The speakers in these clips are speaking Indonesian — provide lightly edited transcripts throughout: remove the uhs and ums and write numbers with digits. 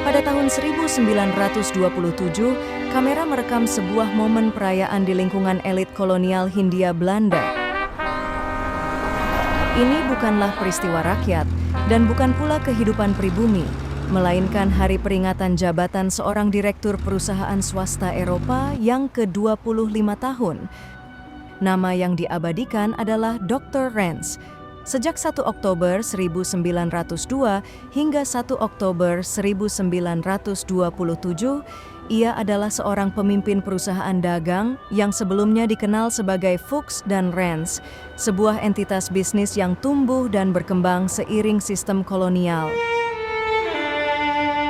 Pada tahun 1927, kamera merekam sebuah momen perayaan di lingkungan elit kolonial Hindia Belanda. Ini bukanlah peristiwa rakyat dan bukan pula kehidupan pribumi, melainkan hari peringatan jabatan seorang direktur perusahaan swasta Eropa yang ke-25 tahun. Nama yang diabadikan adalah Dr. Rance. Sejak 1 Oktober 1902 hingga 1 Oktober 1927, ia adalah seorang pemimpin perusahaan dagang yang sebelumnya dikenal sebagai Fuchs dan Rance, sebuah entitas bisnis yang tumbuh dan berkembang seiring sistem kolonial.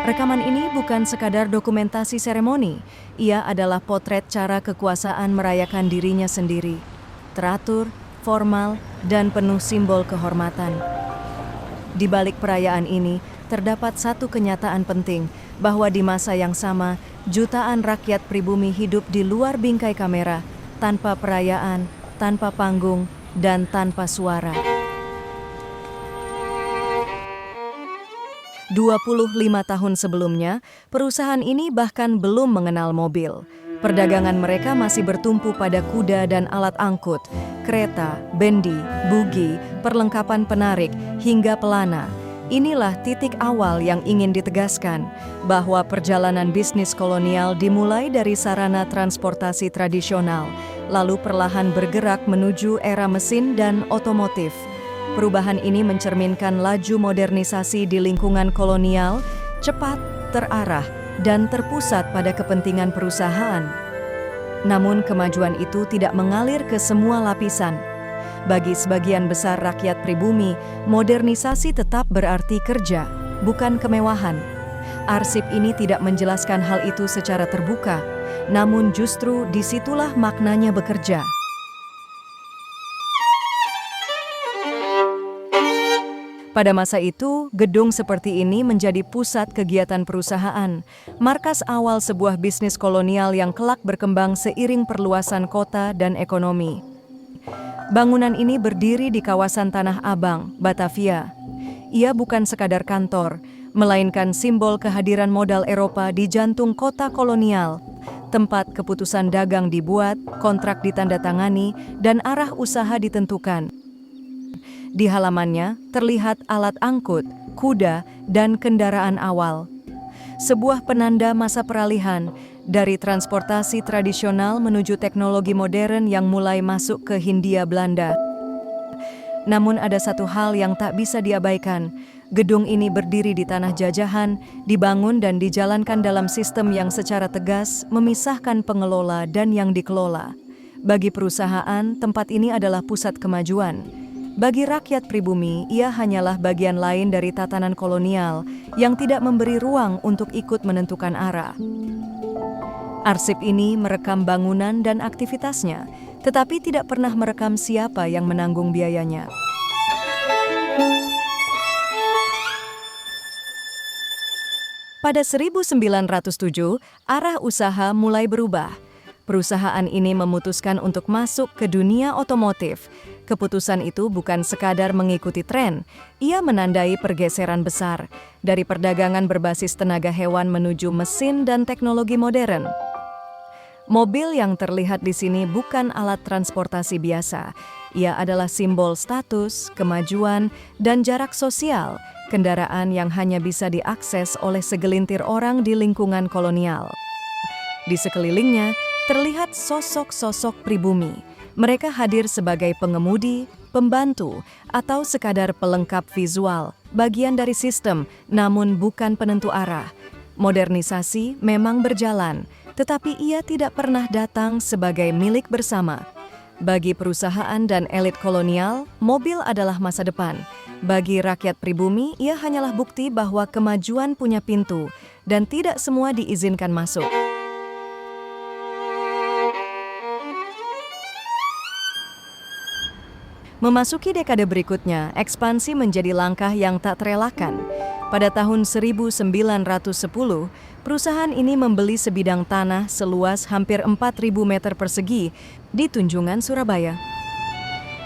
Rekaman ini bukan sekadar dokumentasi seremoni, ia adalah potret cara kekuasaan merayakan dirinya sendiri, teratur, formal, dan penuh simbol kehormatan. Di balik perayaan ini, terdapat satu kenyataan penting, bahwa di masa yang sama, jutaan rakyat pribumi hidup di luar bingkai kamera, tanpa perayaan, tanpa panggung, dan tanpa suara. 25 tahun sebelumnya, perusahaan ini bahkan belum mengenal mobil. Perdagangan mereka masih bertumpu pada kuda dan alat angkut, kereta, bendi, bugi, perlengkapan penarik, hingga pelana. Inilah titik awal yang ingin ditegaskan, bahwa perjalanan bisnis kolonial dimulai dari sarana transportasi tradisional, lalu perlahan bergerak menuju era mesin dan otomotif. Perubahan ini mencerminkan laju modernisasi di lingkungan kolonial, cepat, terarah, dan terpusat pada kepentingan perusahaan. Namun kemajuan itu tidak mengalir ke semua lapisan. Bagi sebagian besar rakyat pribumi, modernisasi tetap berarti kerja, bukan kemewahan. Arsip ini tidak menjelaskan hal itu secara terbuka, namun justru disitulah maknanya bekerja. Pada masa itu, gedung seperti ini menjadi pusat kegiatan perusahaan, markas awal sebuah bisnis kolonial yang kelak berkembang seiring perluasan kota dan ekonomi. Bangunan ini berdiri di kawasan Tanah Abang, Batavia. Ia bukan sekadar kantor, melainkan simbol kehadiran modal Eropa di jantung kota kolonial, tempat keputusan dagang dibuat, kontrak ditandatangani, dan arah usaha ditentukan. Di halamannya terlihat alat angkut, kuda, dan kendaraan awal. Sebuah penanda masa peralihan dari transportasi tradisional menuju teknologi modern yang mulai masuk ke Hindia Belanda. Namun ada satu hal yang tak bisa diabaikan. Gedung ini berdiri di tanah jajahan, dibangun dan dijalankan dalam sistem yang secara tegas memisahkan pengelola dan yang dikelola. Bagi perusahaan, tempat ini adalah pusat kemajuan. Bagi rakyat pribumi, ia hanyalah bagian lain dari tatanan kolonial yang tidak memberi ruang untuk ikut menentukan arah. Arsip ini merekam bangunan dan aktivitasnya, tetapi tidak pernah merekam siapa yang menanggung biayanya. Pada 1907, arah usaha mulai berubah. Perusahaan ini memutuskan untuk masuk ke dunia otomotif. Keputusan itu bukan sekadar mengikuti tren, ia menandai pergeseran besar dari perdagangan berbasis tenaga hewan menuju mesin dan teknologi modern. Mobil yang terlihat di sini bukan alat transportasi biasa. Ia adalah simbol status, kemajuan, dan jarak sosial, kendaraan yang hanya bisa diakses oleh segelintir orang di lingkungan kolonial. Di sekelilingnya, terlihat sosok-sosok pribumi. Mereka hadir sebagai pengemudi, pembantu, atau sekadar pelengkap visual, bagian dari sistem, namun bukan penentu arah. Modernisasi memang berjalan, tetapi ia tidak pernah datang sebagai milik bersama. Bagi perusahaan dan elit kolonial, mobil adalah masa depan. Bagi rakyat pribumi, ia hanyalah bukti bahwa kemajuan punya pintu, dan tidak semua diizinkan masuk. Memasuki dekade berikutnya, ekspansi menjadi langkah yang tak terelakkan. Pada tahun 1910, perusahaan ini membeli sebidang tanah seluas hampir 4.000 meter persegi di Tunjungan, Surabaya.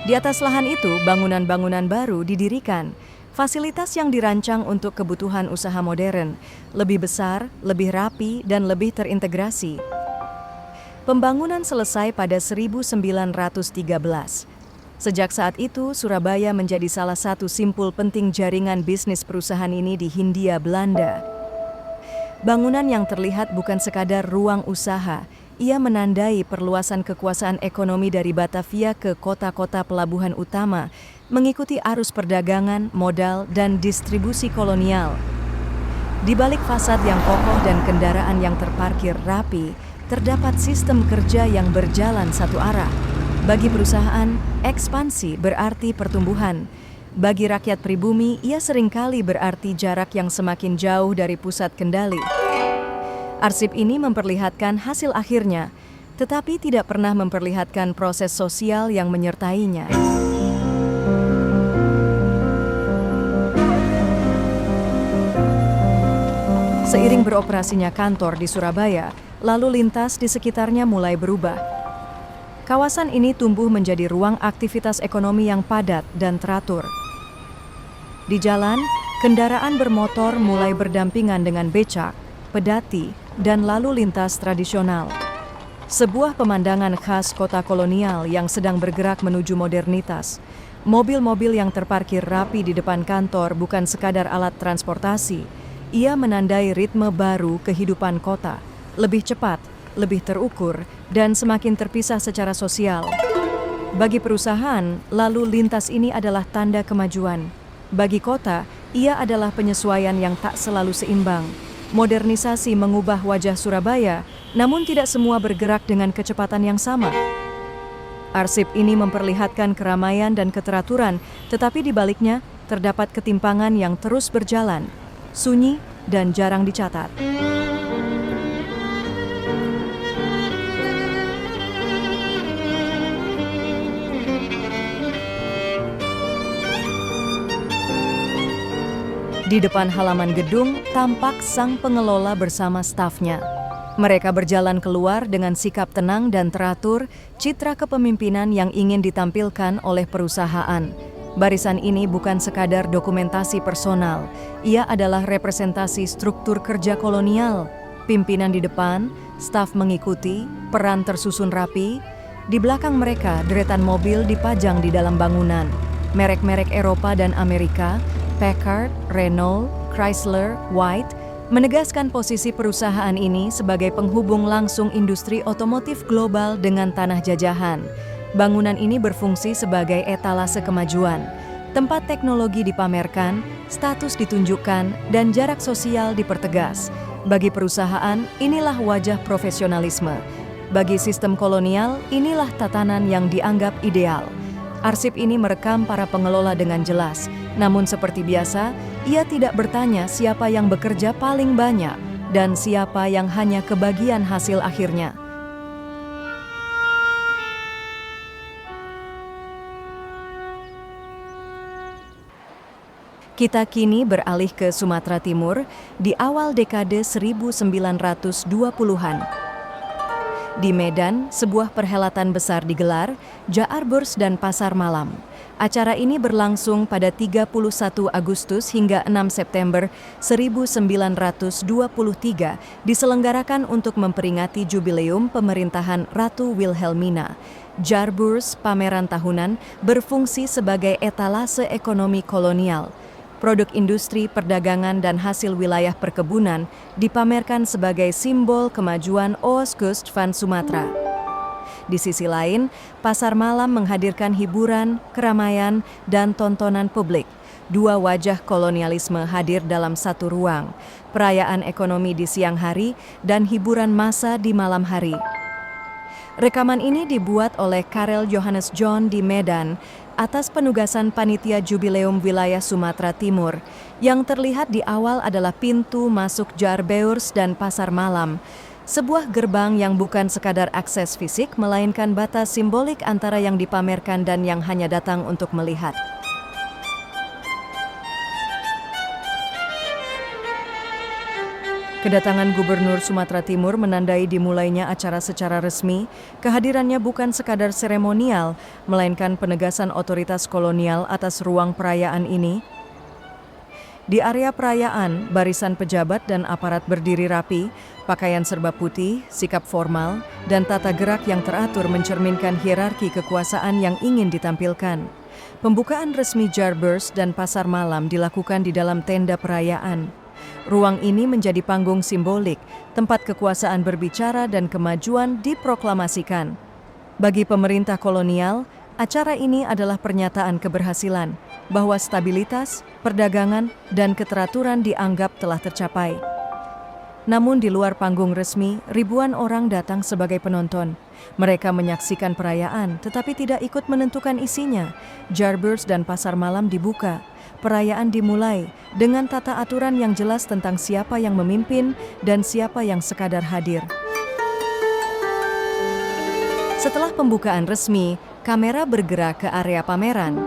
Di atas lahan itu, bangunan-bangunan baru didirikan. Fasilitas yang dirancang untuk kebutuhan usaha modern, lebih besar, lebih rapi, dan lebih terintegrasi. Pembangunan selesai pada 1913. Sejak saat itu, Surabaya menjadi salah satu simpul penting jaringan bisnis perusahaan ini di Hindia Belanda. Bangunan yang terlihat bukan sekadar ruang usaha, ia menandai perluasan kekuasaan ekonomi dari Batavia ke kota-kota pelabuhan utama, mengikuti arus perdagangan, modal, dan distribusi kolonial. Di balik fasad yang kokoh dan kendaraan yang terparkir rapi, terdapat sistem kerja yang berjalan satu arah. Bagi perusahaan, ekspansi berarti pertumbuhan. Bagi rakyat pribumi, ia seringkali berarti jarak yang semakin jauh dari pusat kendali. Arsip ini memperlihatkan hasil akhirnya, tetapi tidak pernah memperlihatkan proses sosial yang menyertainya. Seiring beroperasinya kantor di Surabaya, lalu lintas di sekitarnya mulai berubah. Kawasan ini tumbuh menjadi ruang aktivitas ekonomi yang padat dan teratur. Di jalan, kendaraan bermotor mulai berdampingan dengan becak, pedati, dan lalu lintas tradisional. Sebuah pemandangan khas kota kolonial yang sedang bergerak menuju modernitas. Mobil-mobil yang terparkir rapi di depan kantor bukan sekadar alat transportasi. Ia menandai ritme baru kehidupan kota, lebih cepat, lebih terukur, dan semakin terpisah secara sosial. Bagi perusahaan, lalu lintas ini adalah tanda kemajuan. Bagi kota, ia adalah penyesuaian yang tak selalu seimbang. Modernisasi mengubah wajah Surabaya, namun tidak semua bergerak dengan kecepatan yang sama. Arsip ini memperlihatkan keramaian dan keteraturan, tetapi di baliknya terdapat ketimpangan yang terus berjalan, sunyi dan jarang dicatat. Di depan halaman gedung, tampak sang pengelola bersama stafnya. Mereka berjalan keluar dengan sikap tenang dan teratur, citra kepemimpinan yang ingin ditampilkan oleh perusahaan. Barisan ini bukan sekadar dokumentasi personal, ia adalah representasi struktur kerja kolonial. Pimpinan di depan, staf mengikuti, peran tersusun rapi. Di belakang mereka, deretan mobil dipajang di dalam bangunan. Merek-merek Eropa dan Amerika, Packard, Renault, Chrysler, White, menegaskan posisi perusahaan ini sebagai penghubung langsung industri otomotif global dengan tanah jajahan. Bangunan ini berfungsi sebagai etalase kemajuan. Tempat teknologi dipamerkan, status ditunjukkan, dan jarak sosial dipertegas. Bagi perusahaan, inilah wajah profesionalisme. Bagi sistem kolonial, inilah tatanan yang dianggap ideal. Arsip ini merekam para pengelola dengan jelas. Namun seperti biasa, ia tidak bertanya siapa yang bekerja paling banyak dan siapa yang hanya kebagian hasil akhirnya. Kita kini beralih ke Sumatera Timur di awal dekade 1920-an. Di Medan, sebuah perhelatan besar digelar, Jaarbeurs dan Pasar Malam. Acara ini berlangsung pada 31 Agustus hingga 6 September 1923, diselenggarakan untuk memperingati jubileum pemerintahan Ratu Wilhelmina. Jaarbeurs, pameran tahunan, berfungsi sebagai etalase ekonomi kolonial. Produk industri, perdagangan, dan hasil wilayah perkebunan dipamerkan sebagai simbol kemajuan Oostkust van Sumatra. Di sisi lain, pasar malam menghadirkan hiburan, keramaian, dan tontonan publik. Dua wajah kolonialisme hadir dalam satu ruang, perayaan ekonomi di siang hari dan hiburan massa di malam hari. Rekaman ini dibuat oleh Karel Johannes John di Medan atas penugasan Panitia Jubileum Wilayah Sumatera Timur. Yang terlihat di awal adalah pintu masuk Jaarbeurs dan Pasar Malam, sebuah gerbang yang bukan sekadar akses fisik, melainkan batas simbolik antara yang dipamerkan dan yang hanya datang untuk melihat. Kedatangan Gubernur Sumatera Timur menandai dimulainya acara secara resmi. Kehadirannya bukan sekadar seremonial, melainkan penegasan otoritas kolonial atas ruang perayaan ini. Di area perayaan, barisan pejabat dan aparat berdiri rapi, pakaian serba putih, sikap formal, dan tata gerak yang teratur mencerminkan hierarki kekuasaan yang ingin ditampilkan. Pembukaan resmi Jaarbeurs dan Pasar Malam dilakukan di dalam tenda perayaan. Ruang ini menjadi panggung simbolik, tempat kekuasaan berbicara dan kemajuan diproklamasikan. Bagi pemerintah kolonial, acara ini adalah pernyataan keberhasilan, bahwa stabilitas, perdagangan, dan keteraturan dianggap telah tercapai. Namun di luar panggung resmi, ribuan orang datang sebagai penonton. Mereka menyaksikan perayaan, tetapi tidak ikut menentukan isinya. Jaarbeurs dan Pasar Malam dibuka. Perayaan dimulai dengan tata aturan yang jelas tentang siapa yang memimpin dan siapa yang sekadar hadir. Setelah pembukaan resmi, kamera bergerak ke area pameran.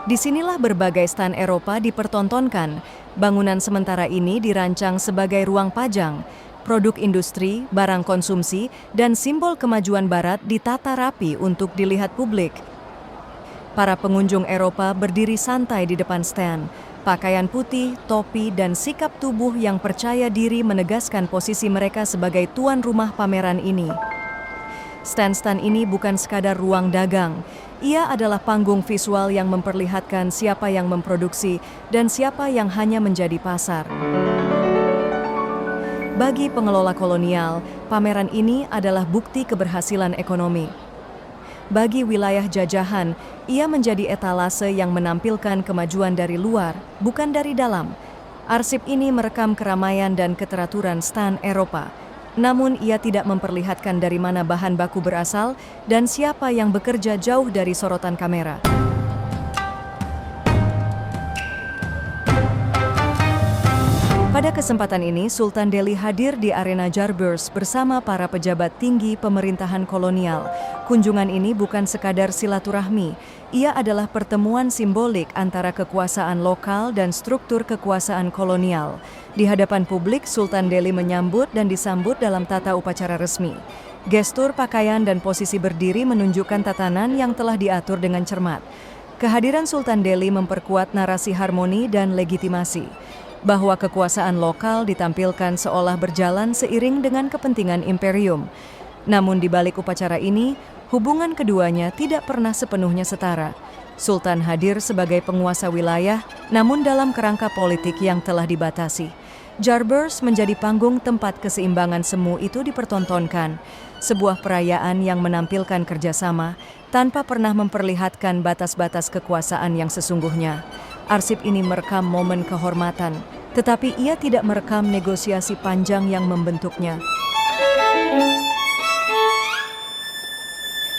Disinilah berbagai stan Eropa dipertontonkan. Bangunan sementara ini dirancang sebagai ruang pajang. Produk industri, barang konsumsi, dan simbol kemajuan Barat ditata rapi untuk dilihat publik. Para pengunjung Eropa berdiri santai di depan stand. Pakaian putih, topi, dan sikap tubuh yang percaya diri menegaskan posisi mereka sebagai tuan rumah pameran ini. Stand-stand ini bukan sekadar ruang dagang. Ia adalah panggung visual yang memperlihatkan siapa yang memproduksi dan siapa yang hanya menjadi pasar. Bagi pengelola kolonial, pameran ini adalah bukti keberhasilan ekonomi. Bagi wilayah jajahan, ia menjadi etalase yang menampilkan kemajuan dari luar, bukan dari dalam. Arsip ini merekam keramaian dan keteraturan stan Eropa. Namun ia tidak memperlihatkan dari mana bahan baku berasal dan siapa yang bekerja jauh dari sorotan kamera. Pada kesempatan ini, Sultan Delhi hadir di arena Jaarbeurs bersama para pejabat tinggi pemerintahan kolonial. Kunjungan ini bukan sekadar silaturahmi, ia adalah pertemuan simbolik antara kekuasaan lokal dan struktur kekuasaan kolonial. Di hadapan publik, Sultan Delhi menyambut dan disambut dalam tata upacara resmi. Gestur pakaian dan posisi berdiri menunjukkan tatanan yang telah diatur dengan cermat. Kehadiran Sultan Delhi memperkuat narasi harmoni dan legitimasi, bahwa kekuasaan lokal ditampilkan seolah berjalan seiring dengan kepentingan imperium. Namun di balik upacara ini, hubungan keduanya tidak pernah sepenuhnya setara. Sultan hadir sebagai penguasa wilayah, namun dalam kerangka politik yang telah dibatasi. Jaarbeurs menjadi panggung tempat keseimbangan semu itu dipertontonkan, sebuah perayaan yang menampilkan kerjasama tanpa pernah memperlihatkan batas-batas kekuasaan yang sesungguhnya. Arsip ini merekam momen kehormatan, tetapi ia tidak merekam negosiasi panjang yang membentuknya.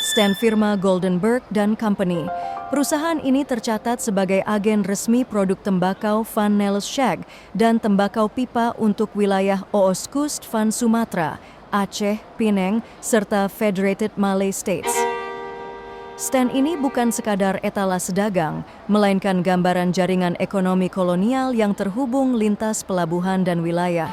Stand firma Goldenberg dan Company. Perusahaan ini tercatat sebagai agen resmi produk tembakau Van Neles Shag dan tembakau pipa untuk wilayah Oostkust van Sumatra, Aceh, Pinang, serta Federated Malay States. Stand ini bukan sekadar etalase dagang, melainkan gambaran jaringan ekonomi kolonial yang terhubung lintas pelabuhan dan wilayah.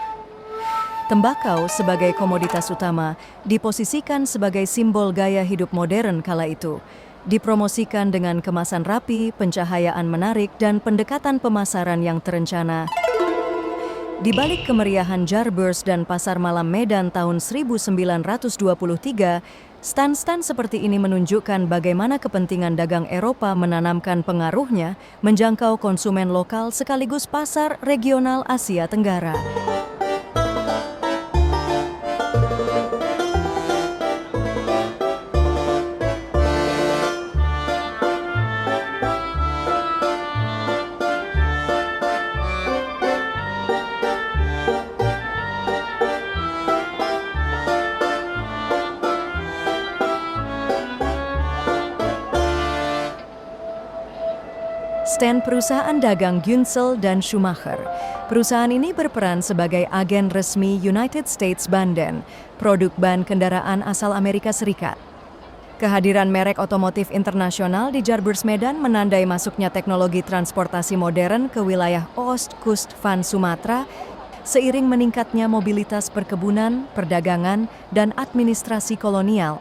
Tembakau sebagai komoditas utama diposisikan sebagai simbol gaya hidup modern kala itu. Dipromosikan dengan kemasan rapi, pencahayaan menarik, dan pendekatan pemasaran yang terencana. Di balik kemeriahan Jaarbeurs dan Pasar Malam Medan tahun 1923, stand-stand seperti ini menunjukkan bagaimana kepentingan dagang Eropa menanamkan pengaruhnya menjangkau konsumen lokal sekaligus pasar regional Asia Tenggara. Stand perusahaan dagang Günsel dan Schumacher. Perusahaan ini berperan sebagai agen resmi United States Banden, produk ban kendaraan asal Amerika Serikat. Kehadiran merek otomotif internasional di Jaarbeurs Medan menandai masuknya teknologi transportasi modern ke wilayah Oostkust van Sumatra. seiring meningkatnya mobilitas perkebunan, perdagangan, dan administrasi kolonial.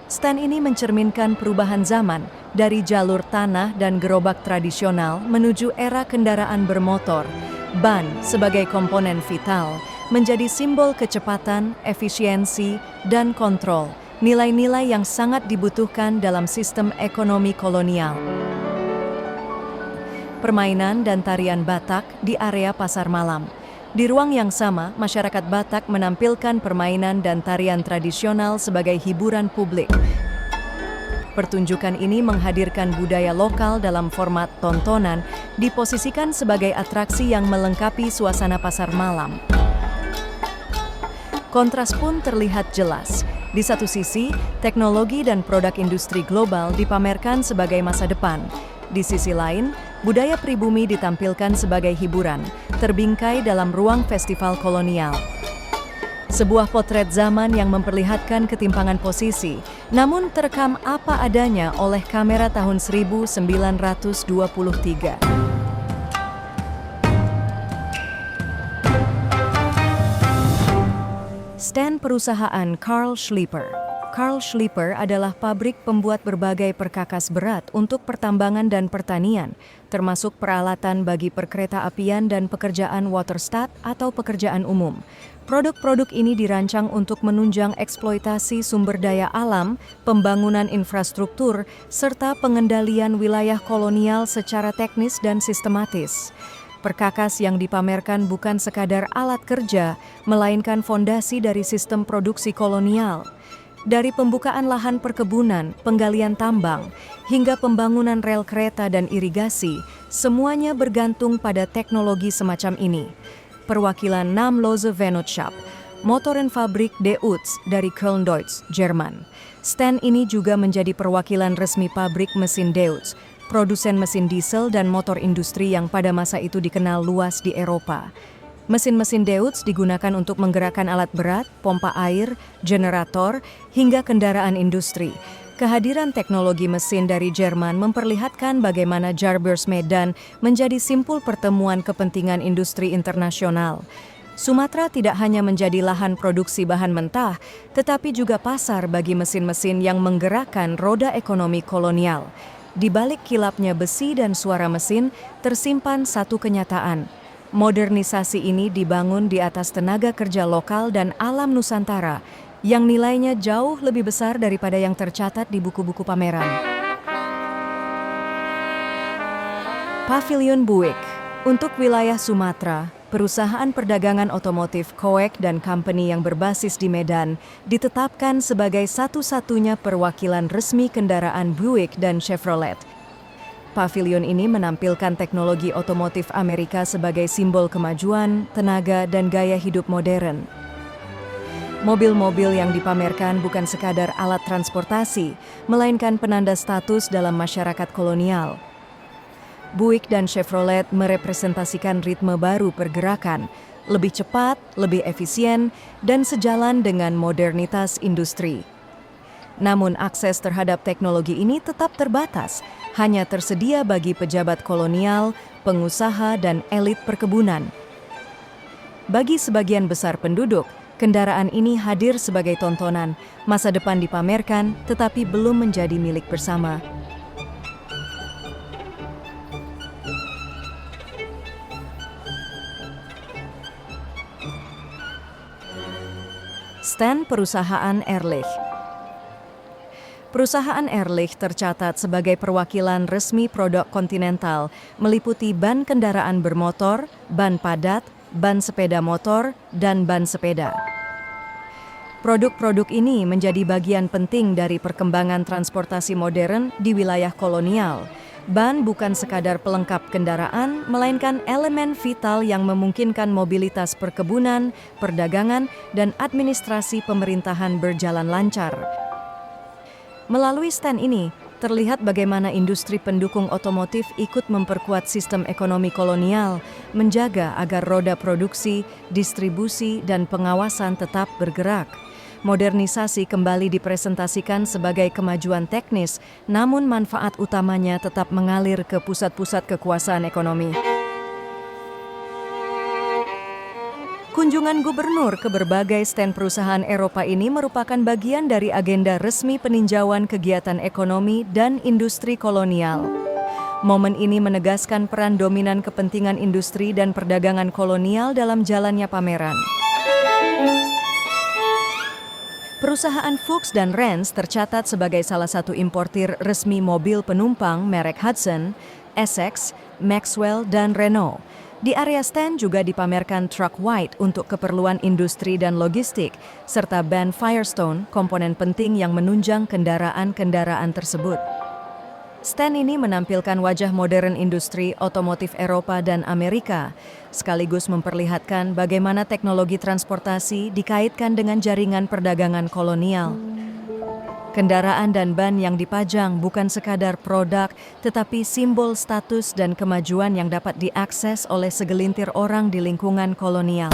Stand ini mencerminkan perubahan zaman dari jalur tanah dan gerobak tradisional menuju era kendaraan bermotor. Ban sebagai komponen vital menjadi simbol kecepatan, efisiensi, dan kontrol, nilai-nilai yang sangat dibutuhkan dalam sistem ekonomi kolonial. Permainan dan tarian Batak di area pasar malam. Di ruang yang sama, masyarakat Batak menampilkan permainan dan tarian tradisional sebagai hiburan publik. Pertunjukan ini menghadirkan budaya lokal dalam format tontonan, diposisikan sebagai atraksi yang melengkapi suasana pasar malam. Kontras pun terlihat jelas. Di satu sisi, teknologi dan produk industri global dipamerkan sebagai masa depan. Di sisi lain, budaya pribumi ditampilkan sebagai hiburan, terbingkai dalam ruang festival kolonial. Sebuah potret zaman yang memperlihatkan ketimpangan posisi, namun terekam apa adanya oleh kamera tahun 1923. Stand perusahaan Carl Schlepper. Carl Schlepper adalah pabrik pembuat berbagai perkakas berat untuk pertambangan dan pertanian, termasuk peralatan bagi perkereta-apian dan pekerjaan waterstat atau pekerjaan umum. Produk-produk ini dirancang untuk menunjang eksploitasi sumber daya alam, pembangunan infrastruktur, serta pengendalian wilayah kolonial secara teknis dan sistematis. Perkakas yang dipamerkan bukan sekadar alat kerja, melainkan fondasi dari sistem produksi kolonial. Dari pembukaan lahan perkebunan, penggalian tambang, hingga pembangunan rel kereta dan irigasi, semuanya bergantung pada teknologi semacam ini. Perwakilan Namlose Vennootschap, Motorenfabrik Deutz dari Köln Deutz, Jerman. Stand ini juga menjadi perwakilan resmi pabrik mesin Deutz, produsen mesin diesel dan motor industri yang pada masa itu dikenal luas di Eropa. Mesin-mesin Deutz digunakan untuk menggerakkan alat berat, pompa air, generator, hingga kendaraan industri. Kehadiran teknologi mesin dari Jerman memperlihatkan bagaimana Jaarbeurs Medan menjadi simpul pertemuan kepentingan industri internasional. Sumatera tidak hanya menjadi lahan produksi bahan mentah, tetapi juga pasar bagi mesin-mesin yang menggerakkan roda ekonomi kolonial. Di balik kilapnya besi dan suara mesin, tersimpan satu kenyataan. Modernisasi ini dibangun di atas tenaga kerja lokal dan alam Nusantara, yang nilainya jauh lebih besar daripada yang tercatat di buku-buku pameran. Pavilion Buick. Untuk wilayah Sumatera, perusahaan perdagangan otomotif Koek dan Company yang berbasis di Medan ditetapkan sebagai satu-satunya perwakilan resmi kendaraan Buick dan Chevrolet. Pavilion ini menampilkan teknologi otomotif Amerika sebagai simbol kemajuan, tenaga, dan gaya hidup modern. Mobil-mobil yang dipamerkan bukan sekadar alat transportasi, melainkan penanda status dalam masyarakat kolonial. Buick dan Chevrolet merepresentasikan ritme baru pergerakan, lebih cepat, lebih efisien, dan sejalan dengan modernitas industri. Namun akses terhadap teknologi ini tetap terbatas, hanya tersedia bagi pejabat kolonial, pengusaha, dan elit perkebunan. Bagi sebagian besar penduduk, kendaraan ini hadir sebagai tontonan, masa depan dipamerkan, tetapi belum menjadi milik bersama. Stand perusahaan Ehrlich. Perusahaan Ehrlich tercatat sebagai perwakilan resmi produk Continental, meliputi ban kendaraan bermotor, ban padat, ban sepeda motor, dan ban sepeda. Produk-produk ini menjadi bagian penting dari perkembangan transportasi modern di wilayah kolonial. Ban bukan sekadar pelengkap kendaraan, melainkan elemen vital yang memungkinkan mobilitas perkebunan, perdagangan, dan administrasi pemerintahan berjalan lancar. Melalui stand ini, terlihat bagaimana industri pendukung otomotif ikut memperkuat sistem ekonomi kolonial, menjaga agar roda produksi, distribusi, dan pengawasan tetap bergerak. Modernisasi kembali dipresentasikan sebagai kemajuan teknis, namun manfaat utamanya tetap mengalir ke pusat-pusat kekuasaan ekonomi. Kunjungan gubernur ke berbagai stand perusahaan Eropa ini merupakan bagian dari agenda resmi peninjauan kegiatan ekonomi dan industri kolonial. Momen ini menegaskan peran dominan kepentingan industri dan perdagangan kolonial dalam jalannya pameran. Perusahaan Fuchs dan Renz tercatat sebagai salah satu importir resmi mobil penumpang merek Hudson, Essex, Maxwell, dan Renault. Di area stand juga dipamerkan truk white untuk keperluan industri dan logistik, serta ban Firestone, komponen penting yang menunjang kendaraan-kendaraan tersebut. Stand ini menampilkan wajah modern industri otomotif Eropa dan Amerika, sekaligus memperlihatkan bagaimana teknologi transportasi dikaitkan dengan jaringan perdagangan kolonial. Kendaraan dan ban yang dipajang bukan sekadar produk, tetapi simbol status dan kemajuan yang dapat diakses oleh segelintir orang di lingkungan kolonial.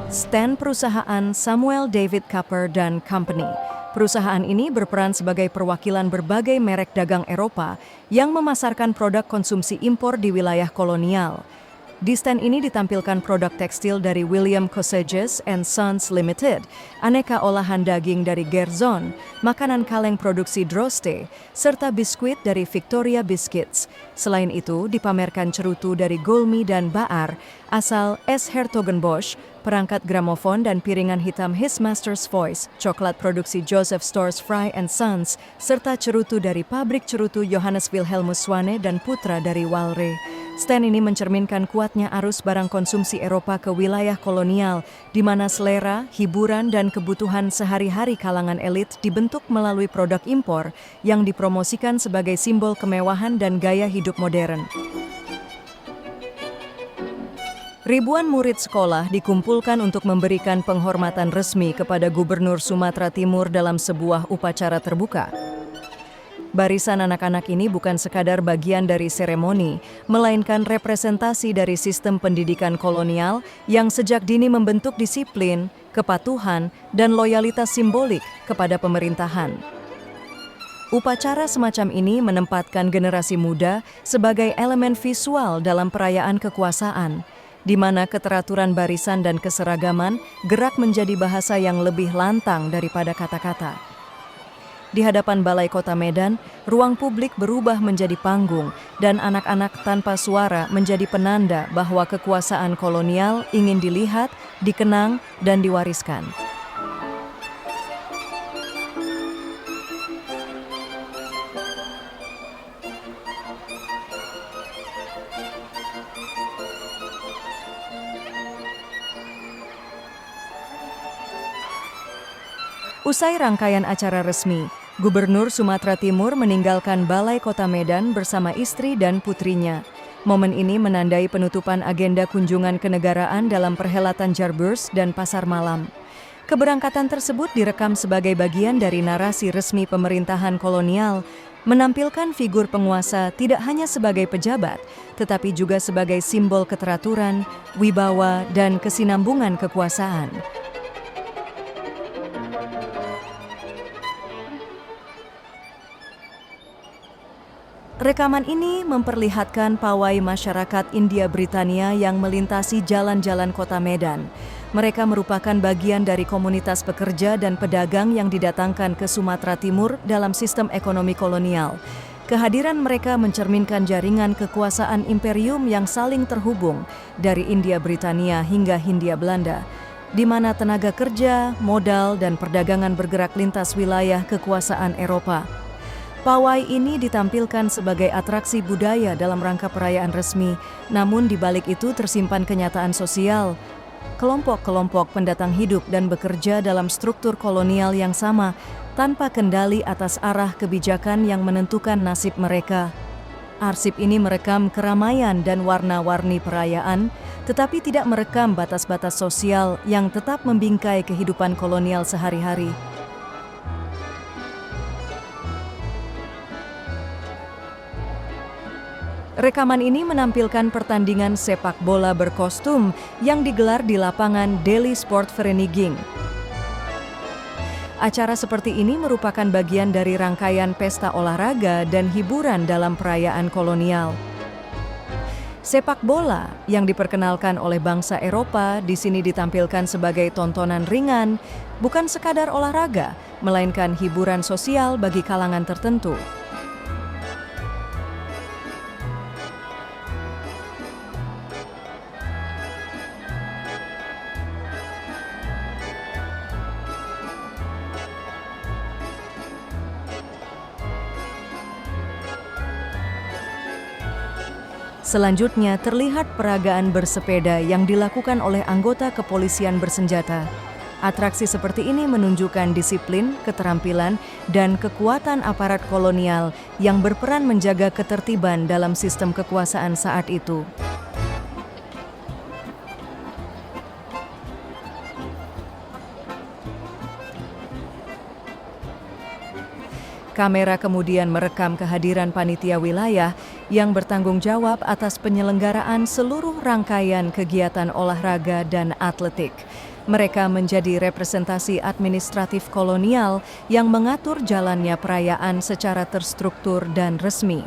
Stand perusahaan Samuel David Cooper dan Company. Perusahaan ini berperan sebagai perwakilan berbagai merek dagang Eropa yang memasarkan produk konsumsi impor di wilayah kolonial. Di stand ini ditampilkan produk tekstil dari William Cosages and Sons Limited, aneka olahan daging dari Gerzon, makanan kaleng produksi Droste, serta biskuit dari Victoria Biscuits. Selain itu, dipamerkan cerutu dari Golmi dan Baar, asal S. Hertogenbosch, perangkat gramofon dan piringan hitam His Master's Voice, coklat produksi Joseph Stores Fry and Sons, serta cerutu dari pabrik cerutu Johannes Wilhelmus Swane dan Putra dari Walre. Stand ini mencerminkan kuatnya arus barang konsumsi Eropa ke wilayah kolonial, di mana selera, hiburan, dan kebutuhan sehari-hari kalangan elit dibentuk melalui produk impor yang dipromosikan sebagai simbol kemewahan dan gaya hidup modern. Ribuan murid sekolah dikumpulkan untuk memberikan penghormatan resmi kepada Gubernur Sumatera Timur dalam sebuah upacara terbuka. Barisan anak-anak ini bukan sekadar bagian dari seremoni, melainkan representasi dari sistem pendidikan kolonial yang sejak dini membentuk disiplin, kepatuhan, dan loyalitas simbolik kepada pemerintahan. Upacara semacam ini menempatkan generasi muda sebagai elemen visual dalam perayaan kekuasaan, di mana keteraturan barisan dan keseragaman gerak menjadi bahasa yang lebih lantang daripada kata-kata. Di hadapan Balai Kota Medan, ruang publik berubah menjadi panggung dan anak-anak tanpa suara menjadi penanda bahwa kekuasaan kolonial ingin dilihat, dikenang, dan diwariskan. Usai rangkaian acara resmi, Gubernur Sumatera Timur meninggalkan Balai Kota Medan bersama istri dan putrinya. Momen ini menandai penutupan agenda kunjungan kenegaraan dalam perhelatan Jaarbeurs dan Pasar Malam. Keberangkatan tersebut direkam sebagai bagian dari narasi resmi pemerintahan kolonial, menampilkan figur penguasa tidak hanya sebagai pejabat, tetapi juga sebagai simbol keteraturan, wibawa, dan kesinambungan kekuasaan. Rekaman ini memperlihatkan pawai masyarakat India Britania yang melintasi jalan-jalan kota Medan. Mereka merupakan bagian dari komunitas pekerja dan pedagang yang didatangkan ke Sumatera Timur dalam sistem ekonomi kolonial. Kehadiran mereka mencerminkan jaringan kekuasaan imperium yang saling terhubung dari India Britania hingga Hindia Belanda, di mana tenaga kerja, modal, dan perdagangan bergerak lintas wilayah kekuasaan Eropa. Pawai ini ditampilkan sebagai atraksi budaya dalam rangka perayaan resmi, namun di balik itu tersimpan kenyataan sosial. Kelompok-kelompok pendatang hidup dan bekerja dalam struktur kolonial yang sama, tanpa kendali atas arah kebijakan yang menentukan nasib mereka. Arsip ini merekam keramaian dan warna-warni perayaan, tetapi tidak merekam batas-batas sosial yang tetap membingkai kehidupan kolonial sehari-hari. Rekaman ini menampilkan pertandingan sepak bola berkostum yang digelar di lapangan Delhi Sport Vereniging. Acara seperti ini merupakan bagian dari rangkaian pesta olahraga dan hiburan dalam perayaan kolonial. Sepak bola yang diperkenalkan oleh bangsa Eropa di sini ditampilkan sebagai tontonan ringan, bukan sekadar olahraga, melainkan hiburan sosial bagi kalangan tertentu. Selanjutnya terlihat peragaan bersepeda yang dilakukan oleh anggota kepolisian bersenjata. Atraksi seperti ini menunjukkan disiplin, keterampilan, dan kekuatan aparat kolonial yang berperan menjaga ketertiban dalam sistem kekuasaan saat itu. Kamera kemudian merekam kehadiran panitia wilayah yang bertanggung jawab atas penyelenggaraan seluruh rangkaian kegiatan olahraga dan atletik. Mereka menjadi representasi administratif kolonial yang mengatur jalannya perayaan secara terstruktur dan resmi.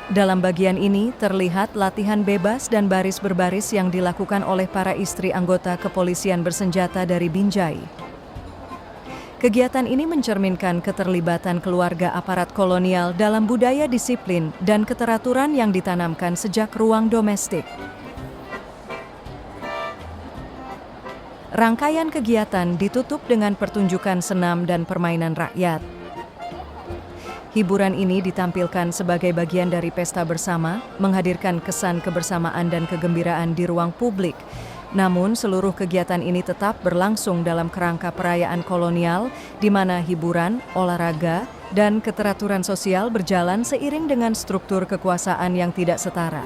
Dalam bagian ini terlihat latihan bebas dan baris berbaris yang dilakukan oleh para istri anggota kepolisian bersenjata dari Binjai. Kegiatan ini mencerminkan keterlibatan keluarga aparat kolonial dalam budaya disiplin dan keteraturan yang ditanamkan sejak ruang domestik. Rangkaian kegiatan ditutup dengan pertunjukan senam dan permainan rakyat. Hiburan ini ditampilkan sebagai bagian dari pesta bersama, menghadirkan kesan kebersamaan dan kegembiraan di ruang publik. Namun, seluruh kegiatan ini tetap berlangsung dalam kerangka perayaan kolonial, di mana hiburan, olahraga, dan keteraturan sosial berjalan seiring dengan struktur kekuasaan yang tidak setara.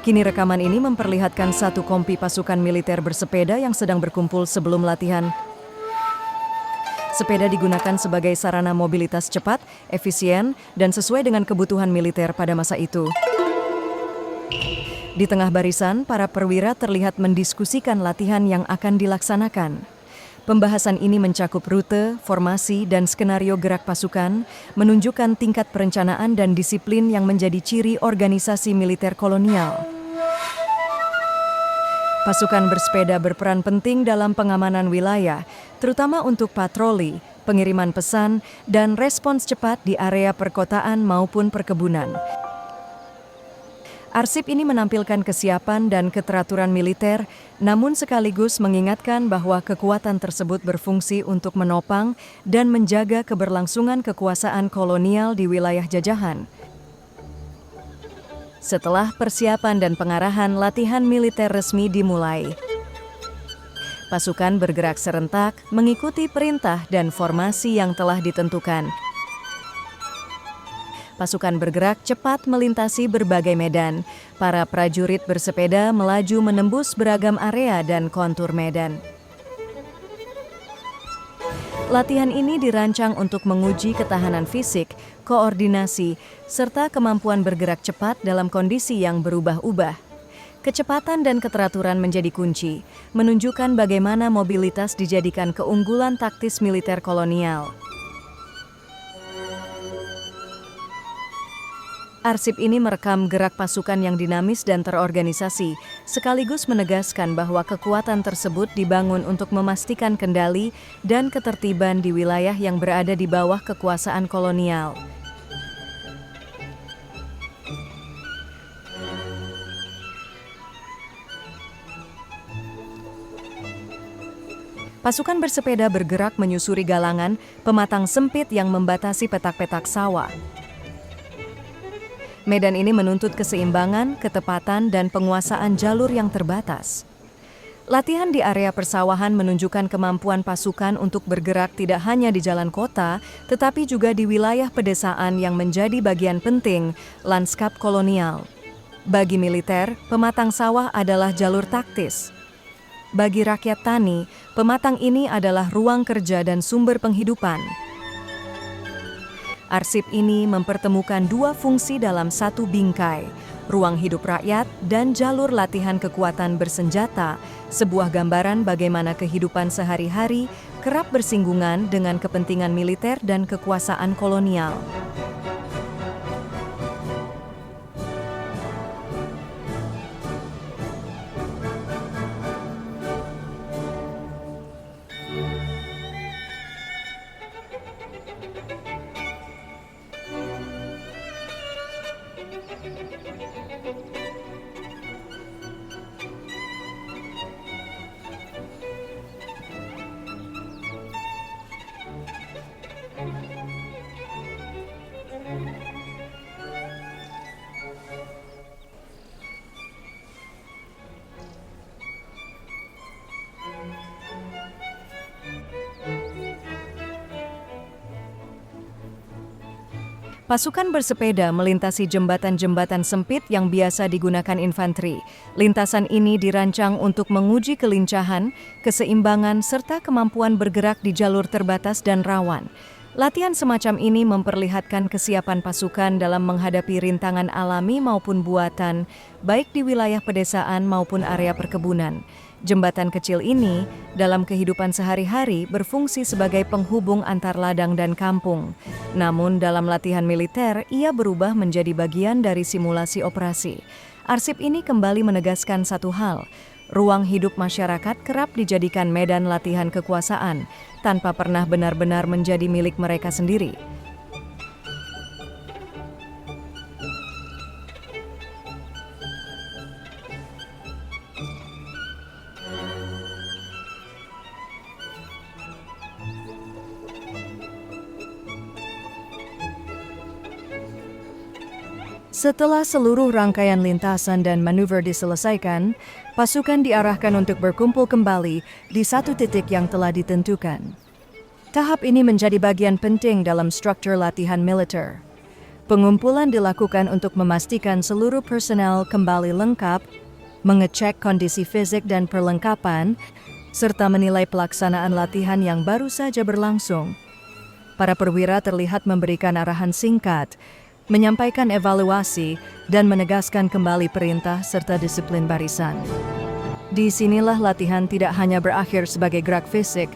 Kini rekaman ini memperlihatkan satu kompi pasukan militer bersepeda yang sedang berkumpul sebelum latihan. Sepeda digunakan sebagai sarana mobilitas cepat, efisien, dan sesuai dengan kebutuhan militer pada masa itu. Di tengah barisan, para perwira terlihat mendiskusikan latihan yang akan dilaksanakan. Pembahasan ini mencakup rute, formasi, dan skenario gerak pasukan, menunjukkan tingkat perencanaan dan disiplin yang menjadi ciri organisasi militer kolonial. Pasukan bersepeda berperan penting dalam pengamanan wilayah, terutama untuk patroli, pengiriman pesan, dan respons cepat di area perkotaan maupun perkebunan. Arsip ini menampilkan kesiapan dan keteraturan militer, namun sekaligus mengingatkan bahwa kekuatan tersebut berfungsi untuk menopang dan menjaga keberlangsungan kekuasaan kolonial di wilayah jajahan. Setelah persiapan dan pengarahan, latihan militer resmi dimulai. Pasukan bergerak serentak, mengikuti perintah dan formasi yang telah ditentukan. Pasukan bergerak cepat melintasi berbagai medan. Para prajurit bersepeda melaju menembus beragam area dan kontur medan. Latihan ini dirancang untuk menguji ketahanan fisik, koordinasi, serta kemampuan bergerak cepat dalam kondisi yang berubah-ubah. Kecepatan dan keteraturan menjadi kunci, menunjukkan bagaimana mobilitas dijadikan keunggulan taktis militer kolonial. Arsip ini merekam gerak pasukan yang dinamis dan terorganisasi, sekaligus menegaskan bahwa kekuatan tersebut dibangun untuk memastikan kendali dan ketertiban di wilayah yang berada di bawah kekuasaan kolonial. Pasukan bersepeda bergerak menyusuri galangan, pematang sempit yang membatasi petak-petak sawah. Medan ini menuntut keseimbangan, ketepatan, dan penguasaan jalur yang terbatas. Latihan di area persawahan menunjukkan kemampuan pasukan untuk bergerak tidak hanya di jalan kota, tetapi juga di wilayah pedesaan yang menjadi bagian penting lanskap kolonial. Bagi militer, pematang sawah adalah jalur taktis. Bagi rakyat tani, pematang ini adalah ruang kerja dan sumber penghidupan. Arsip ini mempertemukan dua fungsi dalam satu bingkai, ruang hidup rakyat dan jalur latihan kekuatan bersenjata, sebuah gambaran bagaimana kehidupan sehari-hari kerap bersinggungan dengan kepentingan militer dan kekuasaan kolonial. Pasukan bersepeda melintasi jembatan-jembatan sempit yang biasa digunakan infanteri. Lintasan ini dirancang untuk menguji kelincahan, keseimbangan, serta kemampuan bergerak di jalur terbatas dan rawan. Latihan semacam ini memperlihatkan kesiapan pasukan dalam menghadapi rintangan alami maupun buatan, baik di wilayah pedesaan maupun area perkebunan. Jembatan kecil ini, dalam kehidupan sehari-hari, berfungsi sebagai penghubung antar ladang dan kampung. Namun, dalam latihan militer, ia berubah menjadi bagian dari simulasi operasi. Arsip ini kembali menegaskan satu hal: ruang hidup masyarakat kerap dijadikan medan latihan kekuasaan, tanpa pernah benar-benar menjadi milik mereka sendiri. Setelah seluruh rangkaian lintasan dan manuver diselesaikan, pasukan diarahkan untuk berkumpul kembali di satu titik yang telah ditentukan. Tahap ini menjadi bagian penting dalam struktur latihan militer. Pengumpulan dilakukan untuk memastikan seluruh personel kembali lengkap, mengecek kondisi fisik dan perlengkapan, serta menilai pelaksanaan latihan yang baru saja berlangsung. Para perwira terlihat memberikan arahan singkat, menyampaikan evaluasi, dan menegaskan kembali perintah serta disiplin barisan. Disinilah latihan tidak hanya berakhir sebagai gerak fisik,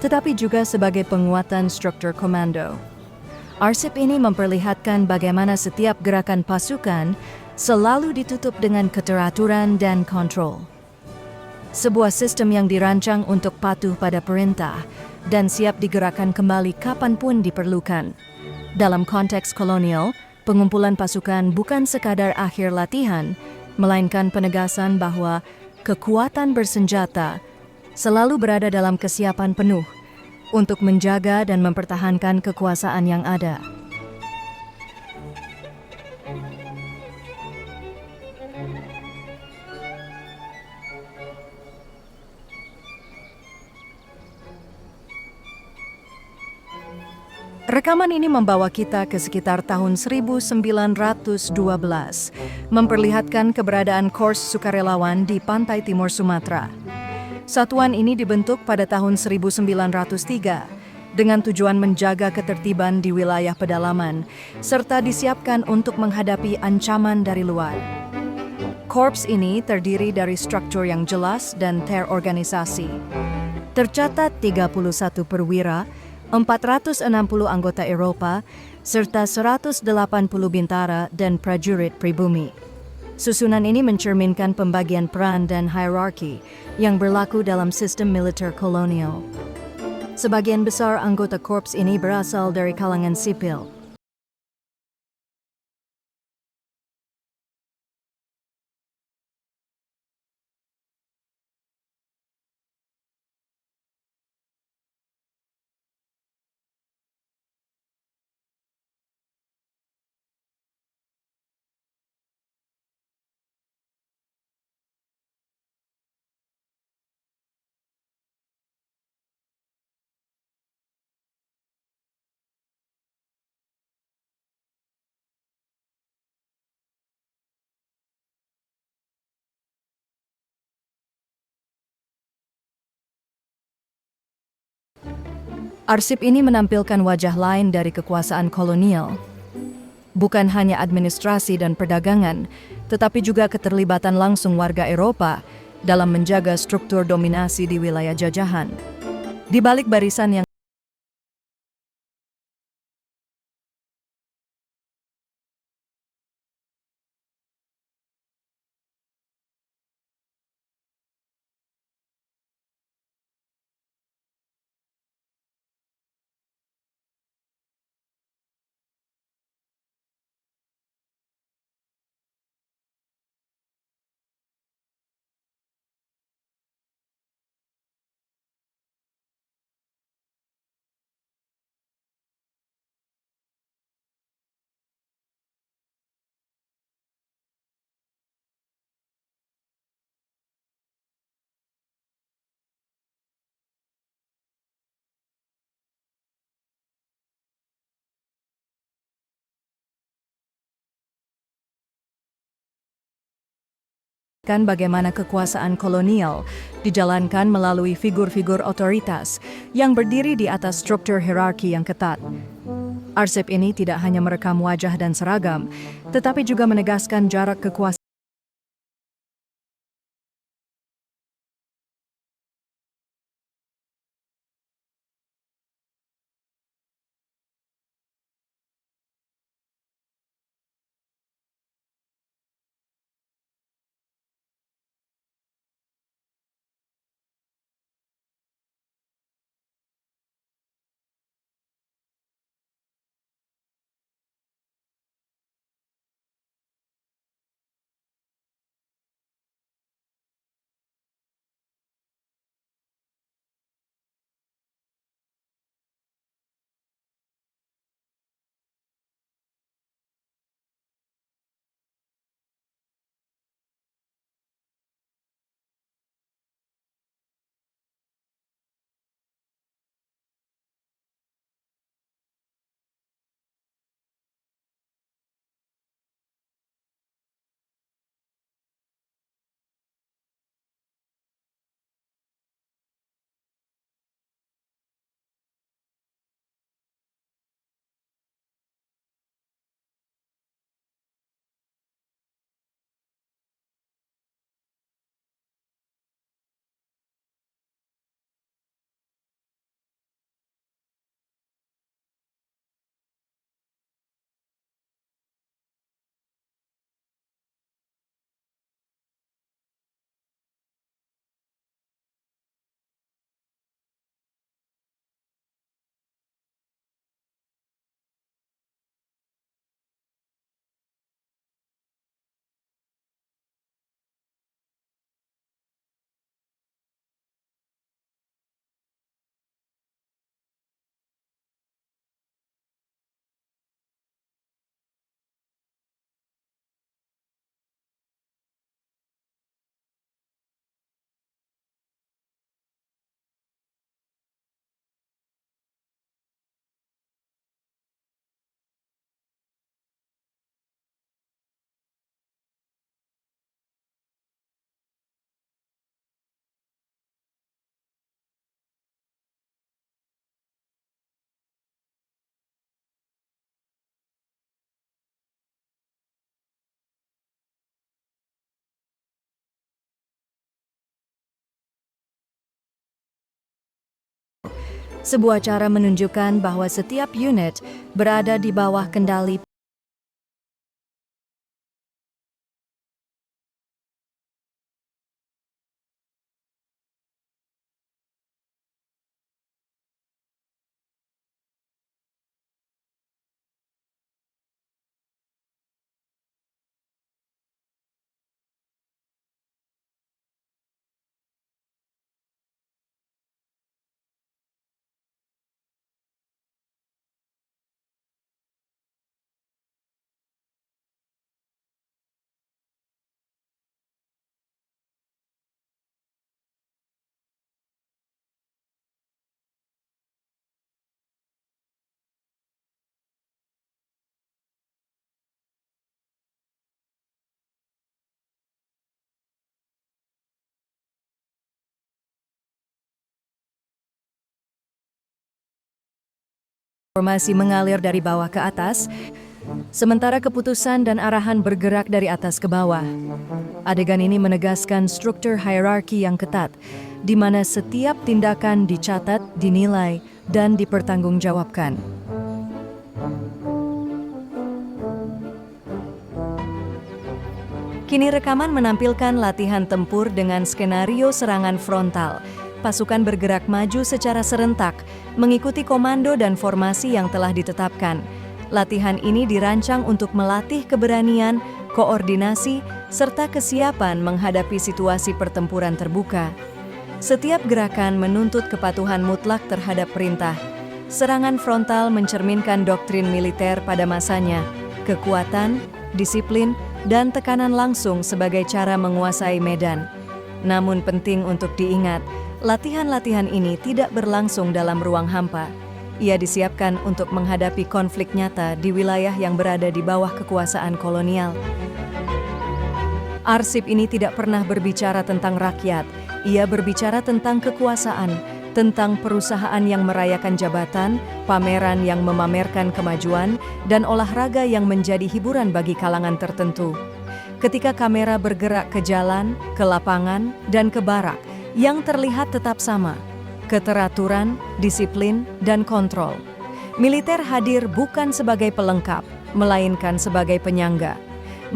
tetapi juga sebagai penguatan struktur komando. Arsip ini memperlihatkan bagaimana setiap gerakan pasukan selalu ditutup dengan keteraturan dan kontrol. Sebuah sistem yang dirancang untuk patuh pada perintah dan siap digerakkan kembali kapanpun diperlukan. Dalam konteks kolonial, pengumpulan pasukan bukan sekadar akhir latihan, melainkan penegasan bahwa kekuatan bersenjata selalu berada dalam kesiapan penuh untuk menjaga dan mempertahankan kekuasaan yang ada. Rekaman ini membawa kita ke sekitar tahun 1912, memperlihatkan keberadaan Korps Sukarelawan di pantai timur Sumatera. Satuan ini dibentuk pada tahun 1903 dengan tujuan menjaga ketertiban di wilayah pedalaman, serta disiapkan untuk menghadapi ancaman dari luar. Korps ini terdiri dari struktur yang jelas dan terorganisasi. Tercatat 31 perwira, 460 anggota Eropa, serta 180 bintara dan prajurit pribumi. Susunan ini mencerminkan pembagian peran dan hierarki yang berlaku dalam sistem militer kolonial. Sebagian besar anggota korps ini berasal dari kalangan sipil, Arsip ini menampilkan wajah lain dari kekuasaan kolonial. Bukan hanya administrasi dan perdagangan, tetapi juga keterlibatan langsung warga Eropa dalam menjaga struktur dominasi di wilayah jajahan. Di balik barisan yang bagaimana kekuasaan kolonial dijalankan melalui figur-figur otoritas yang berdiri di atas struktur hierarki yang ketat. Arsip ini tidak hanya merekam wajah dan seragam, tetapi juga menegaskan jarak kekuasaan sebuah cara menunjukkan bahwa setiap unit berada di bawah kendali Informasi mengalir dari bawah ke atas, sementara keputusan dan arahan bergerak dari atas ke bawah. Adegan ini menegaskan struktur hierarki yang ketat, di mana setiap tindakan dicatat, dinilai, dan dipertanggungjawabkan. Kini rekaman menampilkan latihan tempur dengan skenario serangan frontal. Pasukan bergerak maju secara serentak, mengikuti komando dan formasi yang telah ditetapkan. Latihan ini dirancang untuk melatih keberanian, koordinasi, serta kesiapan menghadapi situasi pertempuran terbuka. Setiap gerakan menuntut kepatuhan mutlak terhadap perintah. Serangan frontal mencerminkan doktrin militer pada masanya, kekuatan, disiplin, dan tekanan langsung sebagai cara menguasai medan. Namun penting untuk diingat, latihan-latihan ini tidak berlangsung dalam ruang hampa. Ia disiapkan untuk menghadapi konflik nyata di wilayah yang berada di bawah kekuasaan kolonial. Arsip ini tidak pernah berbicara tentang rakyat. Ia berbicara tentang kekuasaan, tentang perusahaan yang merayakan jabatan, pameran yang memamerkan kemajuan, dan olahraga yang menjadi hiburan bagi kalangan tertentu. Ketika kamera bergerak ke jalan, ke lapangan, dan ke barak, yang terlihat tetap sama, keteraturan, disiplin, dan kontrol. Militer hadir bukan sebagai pelengkap, melainkan sebagai penyangga,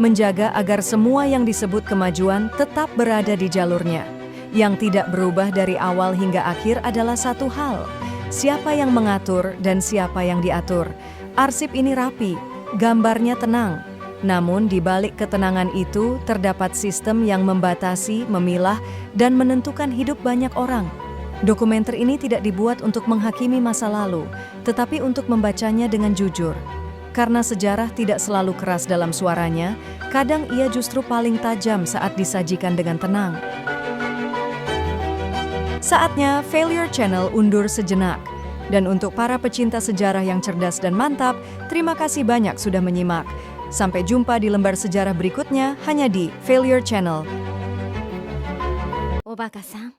menjaga agar semua yang disebut kemajuan tetap berada di jalurnya. Yang tidak berubah dari awal hingga akhir adalah satu hal, siapa yang mengatur dan siapa yang diatur. Arsip ini rapi, gambarnya tenang. Namun di balik ketenangan itu terdapat sistem yang membatasi, memilah, dan menentukan hidup banyak orang. Dokumenter ini tidak dibuat untuk menghakimi masa lalu, tetapi untuk membacanya dengan jujur. Karena sejarah tidak selalu keras dalam suaranya, kadang ia justru paling tajam saat disajikan dengan tenang. Saatnya Failure Channel undur sejenak. Dan untuk para pecinta sejarah yang cerdas dan mantap, terima kasih banyak sudah menyimak. Sampai jumpa di lembar sejarah berikutnya hanya di Failure Channel. Obaka-san.